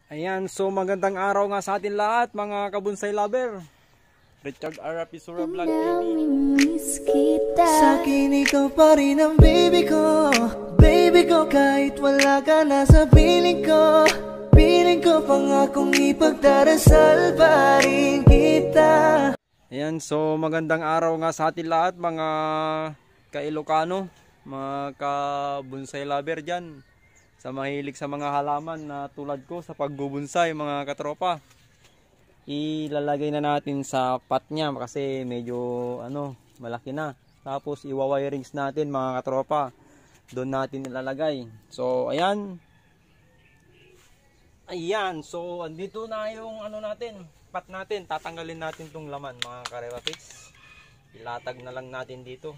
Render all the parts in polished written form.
Ayan, so magandang araw nga sa atin lahat mga kabonsai lover. Richard R. Pisura Vlog TV. Sa akin ikaw pa rin ang baby ko. Baby ko kahit wala ka na sa piling ko. Piling ko pangakong ipagdarasal pa rin kita. Ayan, so magandang araw nga sa atin lahat mga ka-Ilocano, mga kabonsai lover dyan. Sa mahilig sa mga halaman na tulad ko sa pagbubonsai mga katropa. Ilalagay na natin sa pot niya kasi medyo malaki na. Tapos iwa-wirings natin mga katropa. Doon natin ilalagay. So ayan. Ayan, so andito na yung natin, pot natin. Tatanggalin natin tong laman mga karewapits. Ilatag na lang natin dito.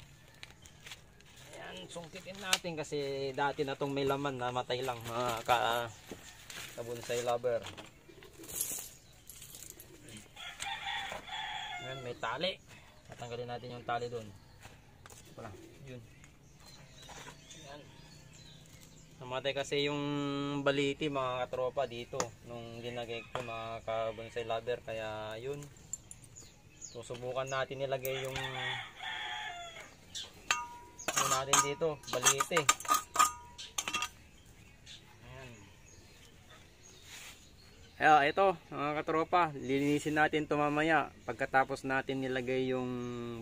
Sungkitin natin kasi dati na tong may laman, namatay lang mga kabonsai lover. Ayan, may tali. Tatanggalin natin yung tali doon. Wala, yun. Ayan. Namatay kasi yung baliti mga katropa dito nung ginagay ko mga kabonsai lover, kaya yun. Susubukan natin nilagay yung natin dito, balite. Ayan. Kaya ito mga katropa, lilinisin natin ito mamaya pagkatapos natin nilagay yung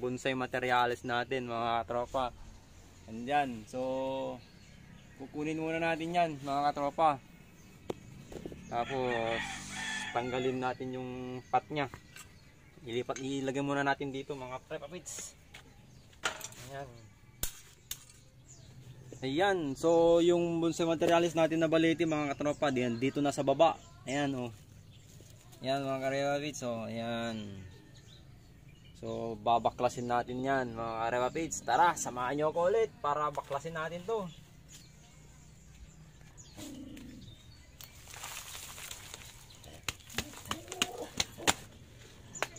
bonsai materials natin mga katropa. Andyan, so kukunin muna natin yan mga katropa. Tapos tanggalin natin yung pot nya. Ilagay muna natin dito mga prepapits. Ayan. Ayan, so yung bonsai materials natin na balete mga katropa, dito na sa baba. Ayan oh. Ayan mga karewapits, so ayan. So babaklasin natin yan mga karewapits. Tara, samahan nyo ako ulit para baklasin natin to.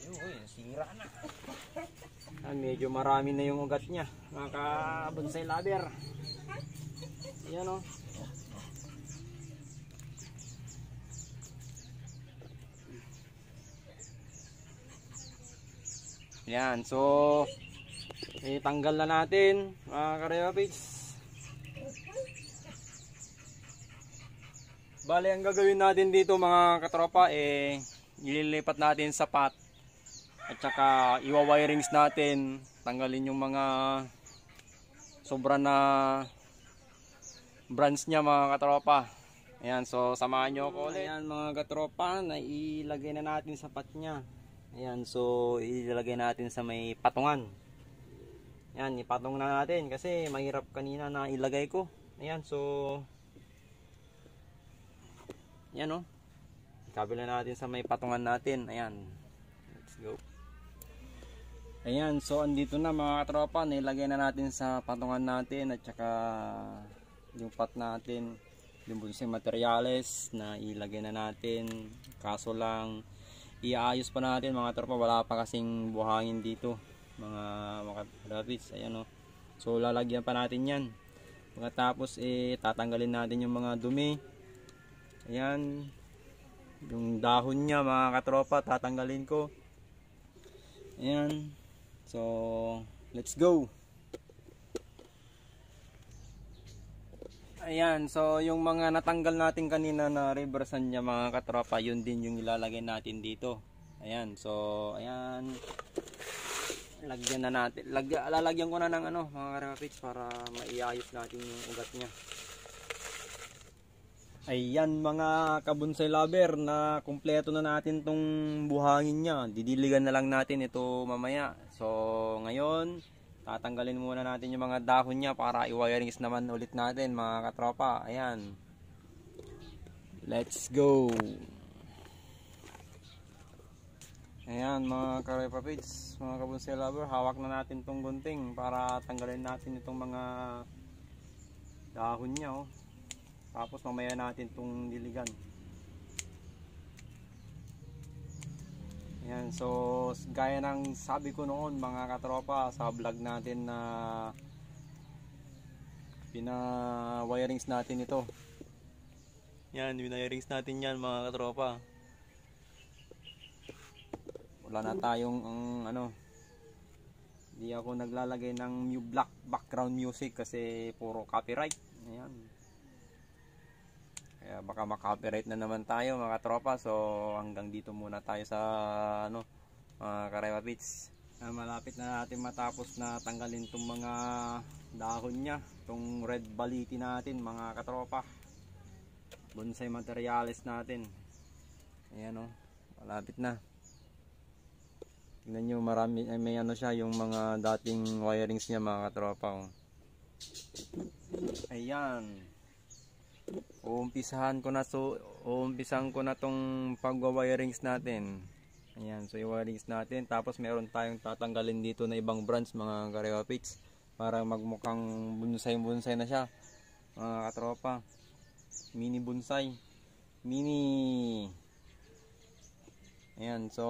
Uy, sira na. Medyo marami na yung ugat nya mga kabonsai lover. Ayan o. Ayan, so tanggal na natin mga karewapits. Bale, ang gagawin natin dito mga katropa ililipat natin sa pot at saka iwa-wirings natin, tanggalin yung mga sobra na branch niya mga katropa. Ayan, so samahan nyo ako ulit. Ayan mga katropa, na ilagay na natin sa pot niya. Ayan, so ilalagay natin sa may patungan. Ayan, ipatong na natin kasi mahirap kanina na ilagay ko. Ayan, so ayan o, kabila natin sa may patungan natin. Ayan, let's go. Ayan, so andito na mga katropa, nilagay na natin sa patungan natin at saka yung pot natin, yung bonsai materials na ilagay na natin. Kaso lang iaayos pa natin mga tropa, wala pa kasing buhangin dito mga rabbits. Ayan o, so lalagyan pa natin yan. Pagkatapos tatanggalin natin yung mga dumi. Ayan, yung dahon nya mga katropa tatanggalin ko. Ayan, so let's go. Ayan, so yung mga natanggal natin kanina na reversan niya mga katropa, yun din yung ilalagay natin dito. Ayan, so ayan, lagyan na natin, lalagyan ko na ng mga karapits para maiayos natin yung ugat niya. Ayan mga kabonsai lover, na kumpleto na natin tong buhangin niya. Didiligan na lang natin ito mamaya. So ngayon tatanggalin muna natin yung mga dahon niya para i-wirings naman ulit natin mga katropa. Ayan, let's go. Ayan mga karepapits, mga kabonsai lover, hawak na natin tong gunting para tanggalin natin itong mga dahon niya oh. Tapos mamaya natin itong diligan. Ayan, so gaya ng sabi ko noon mga katropa sa vlog natin na pina-wirings natin ito. Yan, winirings natin yan mga katropa. Wala na tayong hindi ako naglalagay ng new black background music kasi puro copyright. Ayan. Kaya baka ma-copyright na naman tayo mga tropa. So hanggang dito muna tayo sa mga Karepa Beats. Malapit na natin matapos na tanggalin itong mga dahon nya, itong red baliti natin mga katropa, bonsai materials natin. Ayan malapit na. Tingnan nyo, marami, may siya, yung mga dating wirings niya mga katropa. Ayan. Uumpisahan ko na tong pagwa-wirings natin. Ayan, so yung wirings natin. Tapos meron tayong tatanggalin dito na ibang branch mga Karepa Beats para magmukhang bonsai na siya mga katropa. Mini bonsai. Ayan, so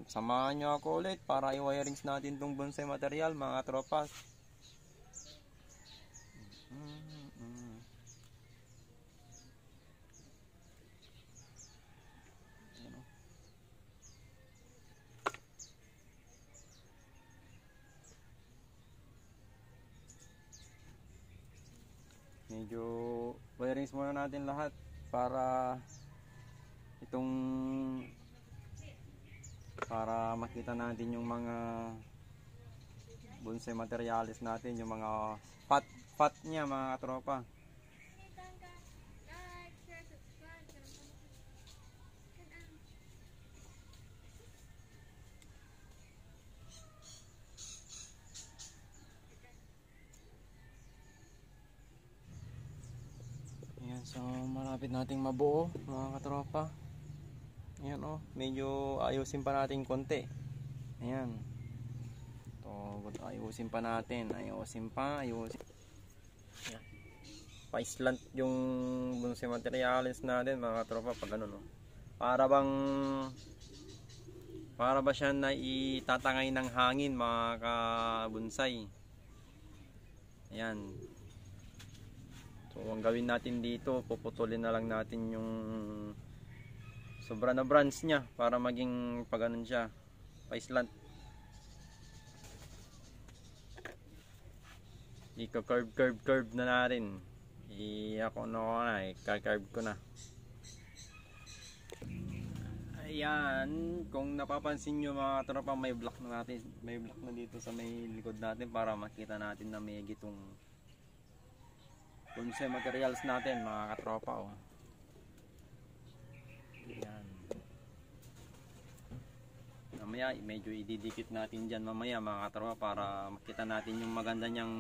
samahan nyo ako ulit para i-wirings natin itong bonsai material mga tropas. Medyo wirings muna natin lahat para makita natin yung mga bonsai materials natin, yung mga fat niya mga tropa. Ayan, so malapit nating mabuo mga katropa. Ayan medyo ayusin pa natin konti. Ayan. Ayusin pa natin. Ayusin. Ayan. Pa-slant yung bonsai materials natin mga katropa pag para ba siya na itatangay ng hangin mga kabonsai. Ayan. So ang gawin natin dito, puputulin na lang natin yung sobra na branch niya para maging paganon siya, pa-slant. Ika-curve na natin. I-curve ko na. Ayan, kung napapansin nyo mga tropa, may block na dito sa may likod natin para makita natin na may gitong bonsai materials natin mga katropa. Ayan. Mamaya medyo ididikit natin dyan mamaya mga katropa para makita natin yung maganda niyang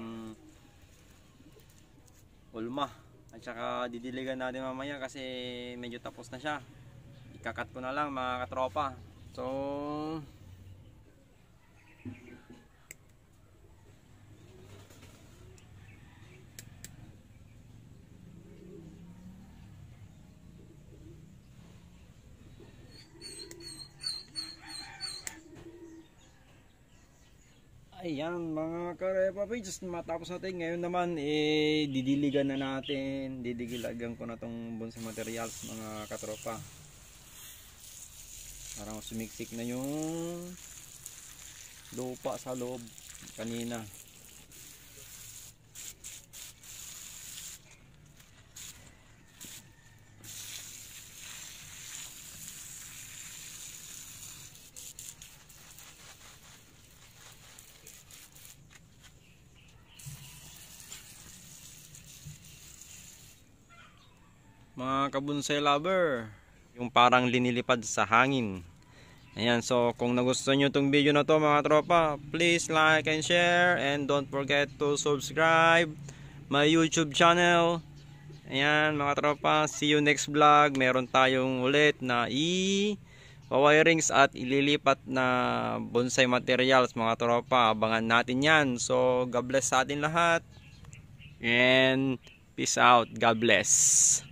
ulma. At saka didiligan natin mamaya kasi medyo tapos na siya. Ikakat ko na lang mga katropa. So ayan mga Karepa Beats, matapos natin ngayon naman didiligan na natin. Didilagan ko na tong bonsai materials mga katropa. Parang sumiksik na yung lupa sa loob kanina. Mga kabonsai lover, yung parang linilipad sa hangin. Ayan, so kung nagustuhan nyo itong video na to mga tropa, please like and share and don't forget to subscribe my YouTube channel. Ayan mga tropa, see you next vlog. Meron tayong ulit na wirings at ililipat na bonsai materials mga tropa. Abangan natin yan. So God bless sa atin lahat and peace out. God bless.